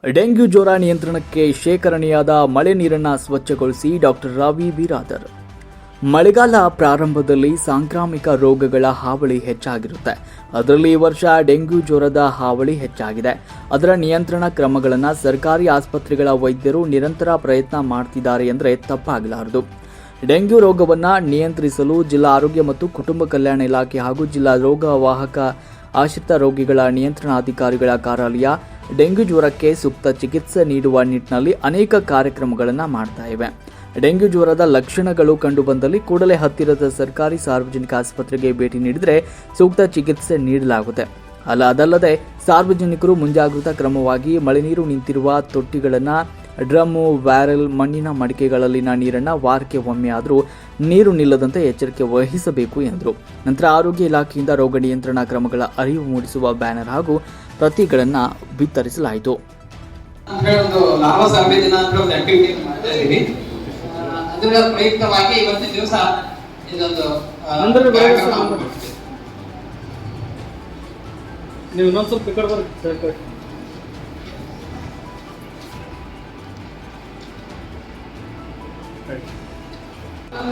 Dengue ಜ್ವರ ನಿಯಂತ್ರಣಕ್ಕೆ ಶೇಖರಣೆಯಾದ ಮಳೆ ನೀರನ್ನು ಸ್ವಚ್ಛಗೊಳಿಸಿ ಡಾಕ್ಟರ್ ರವಿ ಬಿರಾದರ್. ಮಳೆಗಾಲ ಪ್ರಾರಂಭದಲ್ಲಿ ಸಾಂಕ್ರಾಮಿಕ ರೋಗಗಳ ಹಾವಳಿ ಹೆಚ್ಚಾಗಿರುತ್ತೆ. ಅದರಲ್ಲಿ ಈ ವರ್ಷ ಡೆಂಗ್ಯೂ ಜ್ವರದ ಹಾವಳಿ ಹೆಚ್ಚಾಗಿದೆ. ಅದರ ನಿಯಂತ್ರಣ ಕ್ರಮಗಳನ್ನು ಸರ್ಕಾರಿ ಆಸ್ಪತ್ರೆಗಳ ವೈದ್ಯರು ನಿರಂತರ ಪ್ರಯತ್ನ ಮಾಡ್ತಿದ್ದಾರೆ ಎಂದರೆ ತಪ್ಪಾಗಲಾರದು. ಡೆಂಗ್ಯೂ ರೋಗವನ್ನು ನಿಯಂತ್ರಿಸಲು ಜಿಲ್ಲಾ ಆರೋಗ್ಯ ಮತ್ತು ಕುಟುಂಬ ಕಲ್ಯಾಣ ಇಲಾಖೆ ಹಾಗೂ ಜಿಲ್ಲಾ ರೋಗವಾಹಕ ಆಶ್ರಿತ ರೋಗಿಗಳ ನಿಯಂತ್ರಣಾಧಿಕಾರಿಗಳ ಕಾರ್ಯಾಲಯ ಡೆಂಗ್ಯೂ ಜ್ವರಕ್ಕೆ ಸೂಕ್ತ ಚಿಕಿತ್ಸೆ ನೀಡುವ ನಿಟ್ಟಿನಲ್ಲಿ ಅನೇಕ ಕಾರ್ಯಕ್ರಮಗಳನ್ನು ಮಾಡ್ತಾ ಇವೆ. ಡೆಂಗ್ಯೂ ಜ್ವರದ ಲಕ್ಷಣಗಳು ಕಂಡುಬಂದಲ್ಲಿ ಕೂಡಲೇ ಹತ್ತಿರದ ಸರ್ಕಾರಿ ಸಾರ್ವಜನಿಕ ಆಸ್ಪತ್ರೆಗೆ ಭೇಟಿ ನೀಡಿದರೆ ಸೂಕ್ತ ಚಿಕಿತ್ಸೆ ನೀಡಲಾಗುತ್ತೆ. ಅದಲ್ಲದೆ ಸಾರ್ವಜನಿಕರು ಮುಂಜಾಗ್ರತಾ ಕ್ರಮವಾಗಿ ಮಳೆ ನೀರು ನಿಂತಿರುವ ತೊಟ್ಟಿಗಳನ್ನು, ಡ್ರಮ್ಮು, ಬ್ಯಾರೆಲ್, ಮಣ್ಣಿನ ಮಡಿಕೆಗಳಲ್ಲಿನ ನೀರನ್ನು ವಾರಕ್ಕೆ ಒಮ್ಮೆ ಆದರೂ ನೀರು ನಿಲ್ಲದಂತೆ ಎಚ್ಚರಿಕೆ ವಹಿಸಬೇಕು ಎಂದರು. ನಂತರ ಆರೋಗ್ಯ ಇಲಾಖೆಯಿಂದ ರೋಗ ನಿಯಂತ್ರಣ ಕ್ರಮಗಳ ಅರಿವು ಮೂಡಿಸುವ ಬ್ಯಾನರ್ ಹಾಗೂ ಪ್ರತಿಗಳನ್ನು ವಿತರಿಸಲಾಯಿತು. ಅದರ ಪ್ರಯುಕ್ತವಾಗಿ ಇವತ್ತಿನ ದಿವಸ ಇದೊಂದು ನೀವು ಇನ್ನೊಂದು ಸ್ವಲ್ಪ ಈ ಕಡೆ ಬರ್ರಿ.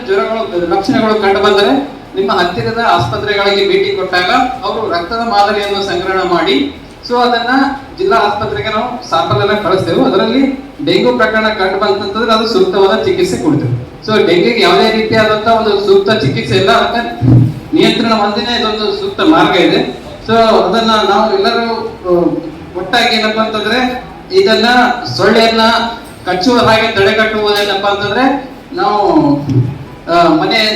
ಜ್ವರಗಳು ಲಕ್ಷಣಗಳು ಕಂಡು ಬಂದರೆ ನಿಮ್ಮ ಹತ್ತಿರದ ಆಸ್ಪತ್ರೆಗಳಿಗೆ ಭೇಟಿ ಕೊಟ್ಟಾಗ ಅವರು ರಕ್ತದ ಮಾದರಿಯನ್ನು ಸಂಗ್ರಹಣ ಮಾಡಿ ಅದನ್ನ ಜಿಲ್ಲಾ ಆಸ್ಪತ್ರೆಗೆ ನಾವು ಸ್ಯಾಂಪಲ್ ಎಲ್ಲ ಕಳಿಸ್ತೇವೆ. ಅದರಲ್ಲಿ ಡೆಂಗ್ಯೂ ಪ್ರಕರಣ ಕಂಡು ಬಂತಂತಂದ್ರೆ ಅದು ಸೂಕ್ತವಾದ ಚಿಕಿತ್ಸೆ ಕೊಡ್ತೇವೆ. ಡೆಂಗ್ಯೂಗೆ ಯಾವುದೇ ರೀತಿಯಾದಂತಹ ಒಂದು ಸೂಕ್ತ ಚಿಕಿತ್ಸೆ ಇಲ್ಲ, ಅದಕ್ಕೆ ನಿಯಂತ್ರಣ ಒಂದಿನೇ ಇದೊಂದು ಸೂಕ್ತ ಮಾರ್ಗ ಇದೆ. ಅದನ್ನ ನಾವು ಎಲ್ಲರೂ ಒಟ್ಟಾಗಿ ಏನಪ್ಪಾ ಅಂತಂದ್ರೆ ಇದನ್ನ ಸೊಳ್ಳೆಯನ್ನ ಕಚ್ಚುವ ಹಾಗೆ ತಡೆಗಟ್ಟುವುದೇನಪ್ಪಾ ಅಂತಂದ್ರೆ ನಾವು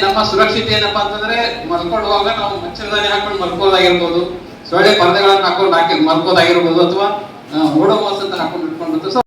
ನಮ್ಮ ಸುರಕ್ಷತೆ ಏನಪ್ಪಾ ಅಂತಂದ್ರೆ ಮಲ್ಕೊಳ್ಳುವಾಗ ನಾವು ಮಚ್ಚರದಾನಿ ಹಾಕೊಂಡು ಮಲ್ಕೋದಾಗಿರ್ಬೋದು, ಸೊಳ್ಳೆ ಪರದೆಗಳನ್ನು ಹಾಕೊಂಡು ಮಲ್ಕೋದಾಗಿರ್ಬೋದು, ಅಥವಾ ಓಡೋಮೋಸ್ ಅಂತ ಹಾಕೊಂಡು ಇಟ್ಕೊಂಡು